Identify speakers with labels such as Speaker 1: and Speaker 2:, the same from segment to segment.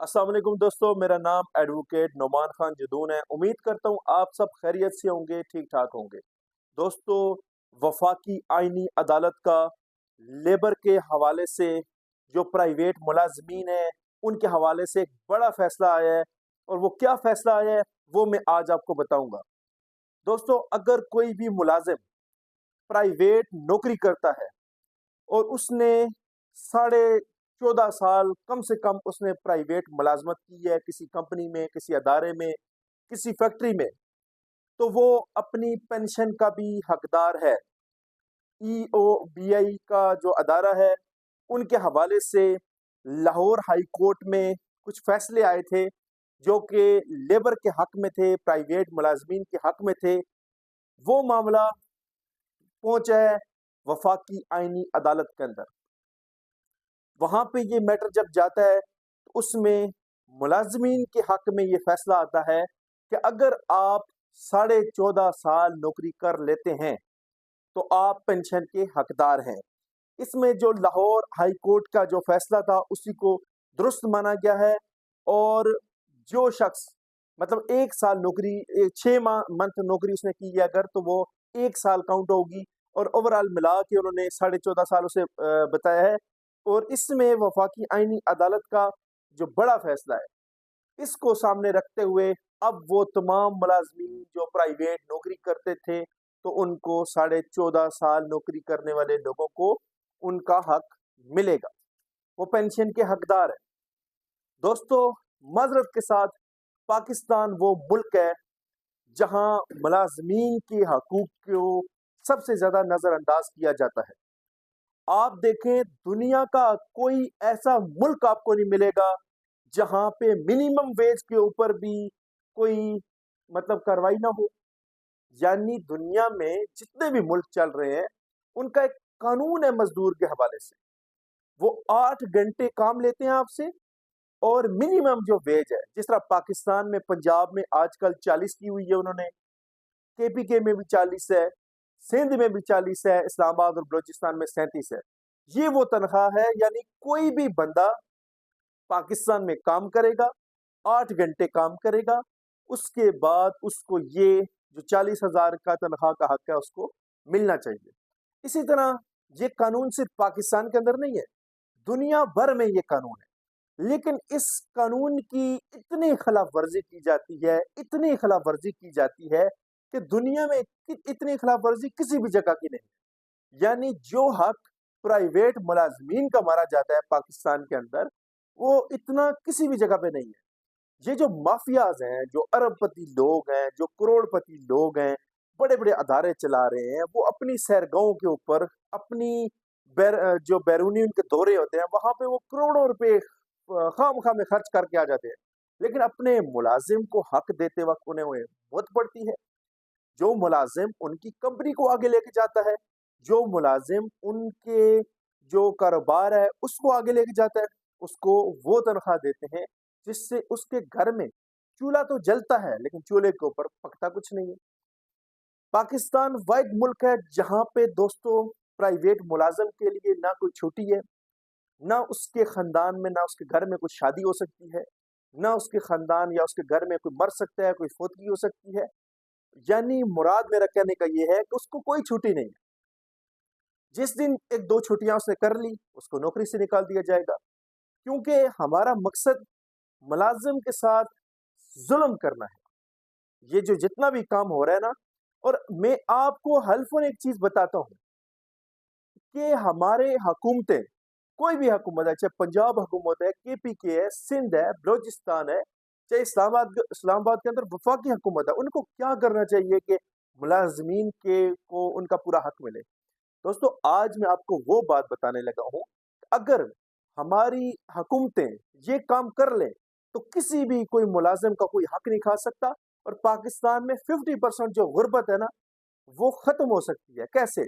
Speaker 1: अस्सलाम वालेकुम दोस्तों, मेरा नाम एडवोकेट नोमान खान जदून है। उम्मीद करता हूँ आप सब खैरियत से होंगे, ठीक-ठाक होंगे। दोस्तों, वफाकी आईनी अदालत का लेबर के हवाले से जो प्राइवेट मुलाज़मीन हैं, उनके हवाले से एक बड़ा फ़ैसला आया है और वो क्या फ़ैसला आया है, वो मैं आज आपको बताऊँगा। दोस्तों, अगर कोई भी मुलाज़िम प्राइवेट नौकरी करता है और उसने साढ़े 14 साल कम से कम उसने प्राइवेट मुलाज़मत की है किसी कंपनी में, किसी अदारे में, किसी फैक्ट्री में, तो वो अपनी पेंशन का भी हकदार है। ईओबीआई का जो अदारा है, उनके हवाले से लाहौर हाई कोर्ट में कुछ फैसले आए थे, जो कि लेबर के हक में थे, प्राइवेट मुलाज़मीन के हक में थे। वो मामला पहुँचा है वफाकी आईनी अदालत के अंदर। वहाँ पे ये मैटर जब जाता है, तो उसमें मुलाज़मीन के हक़ में ये फ़ैसला आता है कि अगर आप साढ़े 14 साल नौकरी कर लेते हैं, तो आप पेंशन के हकदार हैं। इसमें जो लाहौर हाई कोर्ट का जो फ़ैसला था, उसी को दुरुस्त माना गया है और जो शख़्स मतलब 1 साल नौकरी 6 मंथ नौकरी उसने की है अगर, तो वो 1 साल काउंट होगी और ओवरऑल मिला के उन्होंने साढ़े 14 साल उसे बताया है। और इसमें वफाकी आईनी अदालत का जो बड़ा फ़ैसला है, इसको सामने रखते हुए अब वो तमाम मुलाज़मीन जो प्राइवेट नौकरी करते थे, तो उनको साढ़े 14 साल नौकरी करने वाले लोगों को उनका हक़ मिलेगा। वो पेंशन के हकदार हैं। दोस्तों, माज़रत के साथ पाकिस्तान वो मुल्क है, जहाँ मुलाज़मीन के हकूक़ को सबसे ज़्यादा नज़रअंदाज़ किया जाता है। आप देखें, दुनिया का कोई ऐसा मुल्क आपको नहीं मिलेगा, जहाँ पे मिनिमम वेज के ऊपर भी कोई मतलब कार्रवाई ना हो। यानी दुनिया में जितने भी मुल्क चल रहे हैं, उनका एक कानून है मज़दूर के हवाले से। वो 8 घंटे काम लेते हैं आपसे और मिनिमम जो वेज है, जिस तरह पाकिस्तान में पंजाब में आजकल 40 की हुई है उन्होंने, केपीके में भी 40 है, सिंध में भी 40 है, इस्लामाबाद और बलूचिस्तान में 37 है। ये वो तनख्वाह है, यानी कोई भी बंदा पाकिस्तान में काम करेगा, 8 घंटे काम करेगा, उसके बाद उसको ये जो 40,000 का तनख्वाह का हक है, उसको मिलना चाहिए। इसी तरह ये कानून सिर्फ़ पाकिस्तान के अंदर नहीं है, दुनिया भर में ये कानून है। लेकिन इस कानून की इतनी खिलाफ वर्जी की जाती है, इतनी खिलाफ वर्जी की जाती है कि दुनिया में इतनी खिलाफ वर्जी किसी भी जगह की नहीं है। यानी जो हक प्राइवेट मुलाजमीन का मारा जाता है पाकिस्तान के अंदर, वो इतना किसी भी जगह पे नहीं है। ये जो माफियाज हैं, जो अरबपति लोग हैं, जो करोड़पति लोग हैं, बड़े बड़े अदारे चला रहे हैं, वो अपनी सैरगाहों के ऊपर अपनी जो बैरूनी उनके दौरे होते हैं, वहां पे वो करोड़ों रुपए खाम में खर्च करके आ जाते हैं। लेकिन अपने मुलाजिम को हक देते वक्त उन्हें बहुत पड़ती है। जो मुलाजिम उनकी कंपनी को आगे लेके जाता है, जो मुलाजिम उनके जो कारोबार है उसको आगे लेके जाता है, उसको वो तनख्वाह देते हैं जिससे उसके घर में चूल्हा तो जलता है लेकिन चूल्हे के ऊपर पकता कुछ नहीं है। पाकिस्तान वाहिद मुल्क है जहाँ पे दोस्तों प्राइवेट मुलाजिम के लिए ना कोई छुट्टी है, ना उसके खानदान में, ना उसके घर में कोई शादी हो सकती है, ना उसके खानदान या उसके घर में कोई मर सकता है, कोई फोतगी हो सकती है। यानी मुराद मेरा कहने का ये है कि उसको कोई छुट्टी नहीं है। जिस दिन 1-2 छुट्टियाँ उसने कर ली, उसको नौकरी से निकाल दिया जाएगा। क्योंकि हमारा मकसद मुलाज़िम के साथ ज़ुल्म करना है। ये जो जितना भी काम हो रहा है ना, और मैं आपको हल्फ़ुन एक चीज़ बताता हूँ कि हमारे हुकूमतें, कोई भी हुकूमत है, चाहे पंजाब हुकूमत है, केपीके है, सिंध है, बलूचिस्तान है, चाहे इस्लामाबाद के अंदर वफाकी हुकूमत है, उनको क्या करना चाहिए कि मुलाज़मीन के को उनका पूरा हक मिले। दोस्तों, आज मैं आपको वो बात बताने लगा हूँ, अगर हमारी हुकूमतें ये काम कर लें, तो किसी भी कोई मुलाज़िम का कोई हक नहीं खा सकता और पाकिस्तान में 50% जो गुर्बत है ना, वो ख़त्म हो सकती है। कैसे?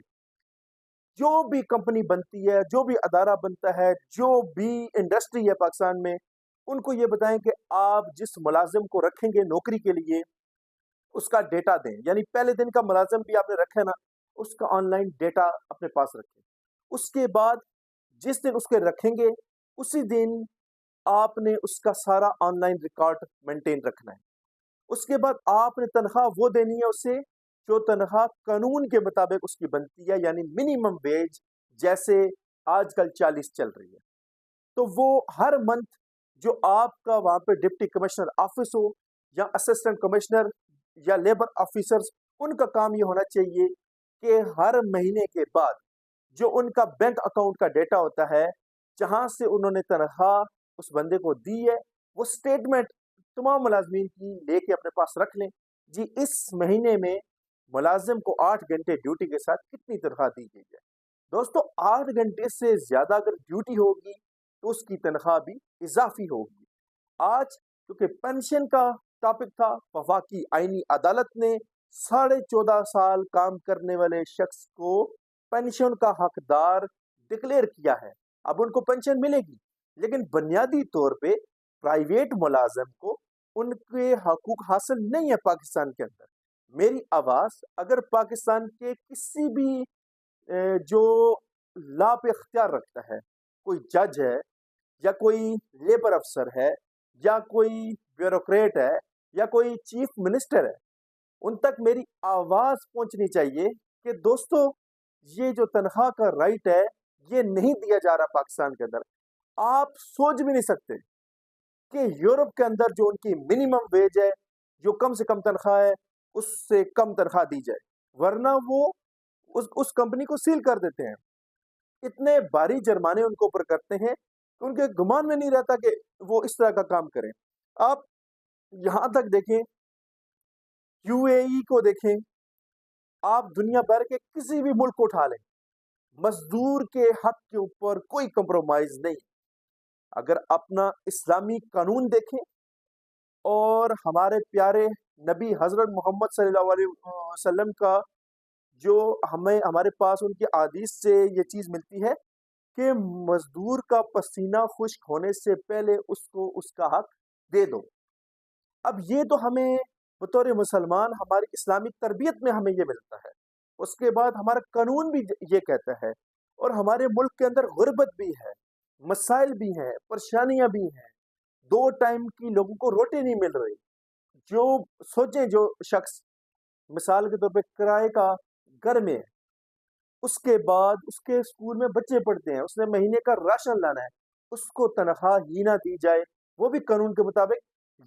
Speaker 1: जो भी कंपनी बनती है, जो भी अदारा बनता है, जो भी इंडस्ट्री है पाकिस्तान में, उनको ये बताएँ कि आप जिस मुलाज़िम को रखेंगे नौकरी के लिए, उसका डेटा दें। यानी पहले दिन का मुलाज़िम भी आपने रखा है ना, उसका ऑनलाइन डेटा अपने पास रखें। उसके बाद जिस दिन उसके रखेंगे, उसी दिन आपने उसका सारा ऑनलाइन रिकॉर्ड मेंटेन रखना है। उसके बाद आपने तनख्वाह वो देनी है उसे जो तनख्वाह कानून के मुताबिक उसकी बनती है, यानी मिनिमम वेज, जैसे आजकल 40 चल रही है। तो वो हर मंथ जो आपका वहाँ पे डिप्टी कमिश्नर ऑफिस हो या असिस्टेंट कमिश्नर या लेबर ऑफिसर्स, उनका काम ये होना चाहिए कि हर महीने के बाद जो उनका बैंक अकाउंट का डेटा होता है, जहाँ से उन्होंने तनख्वाह उस बंदे को दी है, वो स्टेटमेंट तमाम मुलाजमीन की लेके अपने पास रख लें। जी, इस महीने में मुलाजिम को 8 घंटे ड्यूटी के साथ कितनी तनख्वाह दी गई है। दोस्तों, 8 घंटे से ज़्यादा अगर ड्यूटी होगी तो उसकी तनख्वाह भी इजाफी होगी। आज क्योंकि पेंशन का टॉपिक था, वफाकी आईनी अदालत ने 14.5 साल काम करने वाले शख्स को पेंशन का हकदार डिक्लेयर किया है। अब उनको पेंशन मिलेगी, लेकिन बुनियादी तौर पे प्राइवेट मुलाजिम को उनके हकूक हासिल नहीं है पाकिस्तान के अंदर। मेरी आवाज़ अगर पाकिस्तान के किसी भी जो लॉ पे इख्तियार रखता है, कोई जज है या कोई लेबर अफसर है या कोई ब्यूरोक्रेट है या कोई चीफ मिनिस्टर है, उन तक मेरी आवाज़ पहुंचनी चाहिए कि दोस्तों, ये जो तनख्वाह का राइट है, ये नहीं दिया जा रहा पाकिस्तान के अंदर। आप सोच भी नहीं सकते कि यूरोप के अंदर जो उनकी मिनिमम वेज है, जो कम से कम तनख्वाह है, उससे कम तनख्वाह दी जाए, वरना वो उस कंपनी को सील कर देते हैं। इतने भारी जुर्माने उनके ऊपर करते हैं कि उनके गुमान में नहीं रहता कि वो इस तरह का काम करें। आप यहाँ तक देखें, यूएई को देखें, आप दुनिया भर के किसी भी मुल्क को उठा लें, मजदूर के हक के ऊपर कोई कंप्रोमाइज नहीं। अगर अपना इस्लामी कानून देखें और हमारे प्यारे नबी हजरत मोहम्मद सल्लल्लाहु अलैहि वसल्लम का जो हमें हमारे पास उनकी हदीस से ये चीज़ मिलती है कि मजदूर का पसीना खुश्क होने से पहले उसको उसका हक दे दो। अब ये तो हमें बतौर मुसलमान हमारी इस्लामिक तरबियत में हमें ये मिलता है। उसके बाद हमारा कानून भी ये कहता है, और हमारे मुल्क के अंदर गुर्बत भी है, मसाइल भी हैं, परेशानियां भी हैं, 2 टाइम की लोगों को रोटी नहीं मिल रही। जो सोचें, जो शख्स मिसाल के तौर पे किराए का घर में है, उसके बाद उसके स्कूल में बच्चे पढ़ते हैं, उसने महीने का राशन लाना है, उसको तनख्वाह ही ना दी जाए, वो भी कानून के मुताबिक।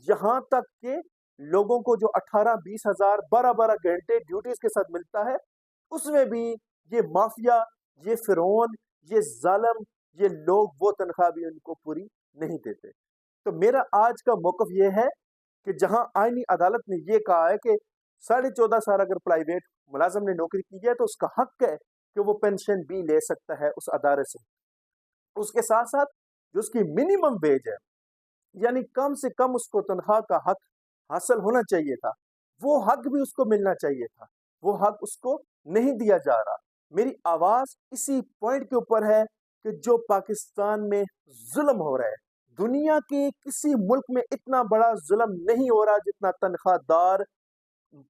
Speaker 1: यहाँ तक कि लोगों को जो 18-20 हज़ार 12-12 घंटे ड्यूटीज के साथ मिलता है, उसमें भी ये माफिया, ये फिरौन, ये जालिम, ये लोग वो तनख्वाह भी उनको पूरी नहीं देते। तो मेरा आज का मौक़िफ़ ये है कि जहाँ आईनी अदालत ने ये कहा है कि 14.5 साल अगर प्राइवेट मुलाजिम ने नौकरी की है तो उसका हक है कि वो पेंशन भी ले सकता है उस अदारे से। उसके साथ साथ जो उसकी मिनिमम वेज है, यानी कम से कम उसको तनख्वाह का हक हासिल होना चाहिए था, वो हक भी उसको मिलना चाहिए था। वो हक उसको नहीं दिया जा रहा। मेरी आवाज़ इसी पॉइंट के ऊपर है कि जो पाकिस्तान में जुल्म हो रहा है, दुनिया के किसी मुल्क में इतना बड़ा जुल्म नहीं हो रहा जितना तनख्वाहदार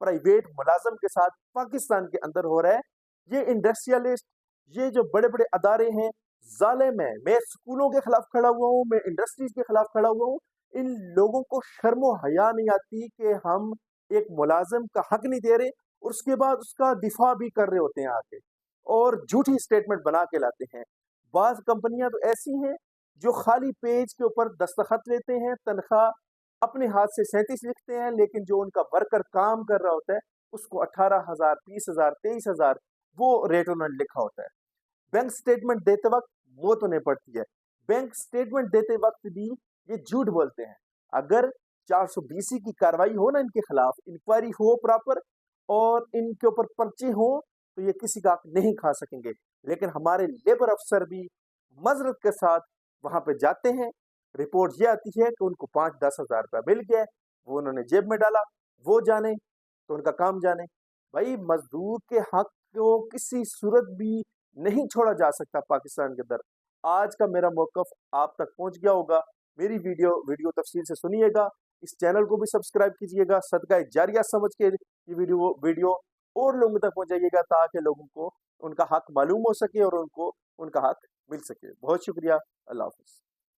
Speaker 1: प्राइवेट मुलाजिम के साथ पाकिस्तान के अंदर हो रहा है। ये इंडस्ट्रियलिस्ट, ये जो बड़े बड़े अदारे हैं, जालिम है। मैं स्कूलों के खिलाफ खड़ा हुआ हूँ, मैं इंडस्ट्रीज के खिलाफ खड़ा हुआ हूँ। इन लोगों को शर्म व हया नहीं आती कि हम एक मुलाजिम का हक नहीं दे रहे और उसके बाद उसका दिफा भी कर रहे होते हैं आके, और झूठी स्टेटमेंट बना के लाते हैं। बाज़ कंपनियां तो ऐसी हैं जो खाली पेज के ऊपर दस्तखत लेते हैं, तनख्वाह अपने हाथ से 37 लिखते हैं, लेकिन जो उनका वर्कर काम कर रहा होता है उसको 18,000, 30,000, 23,000 वो रेट उन्होंने लिखा होता है। बैंक स्टेटमेंट देते वक्त मौत उन्हें पड़ती है। बैंक स्टेटमेंट देते वक्त भी ये झूठ बोलते हैं। अगर 420 की कार्रवाई हो ना इनके खिलाफ, इंक्वायरी हो प्रॉपर और इनके ऊपर पर्चे हो, तो ये किसी का हक नहीं खा सकेंगे। लेकिन हमारे लेबर अफसर भी मजरत के साथ वहां पे जाते हैं, रिपोर्ट ये आती है कि उनको 5-10 हज़ार रुपया मिल गया, वो उन्होंने जेब में डाला, वो जाने तो उनका काम जाने। भाई, मजदूर के हक को किसी सूरत भी नहीं छोड़ा जा सकता पाकिस्तान के अंदर। आज का मेरा मौक़िफ़ आप तक पहुंच गया होगा। मेरी वीडियो तफसील से सुनिएगा, इस चैनल को भी सब्सक्राइब कीजिएगा, सदका जारिया समझ के ये वीडियो और लोगों तक पहुंचाइएगा ताकि लोगों को उनका हक मालूम हो सके और उनको उनका हक मिल सके। बहुत शुक्रिया। अल्लाह हाफ़िज़।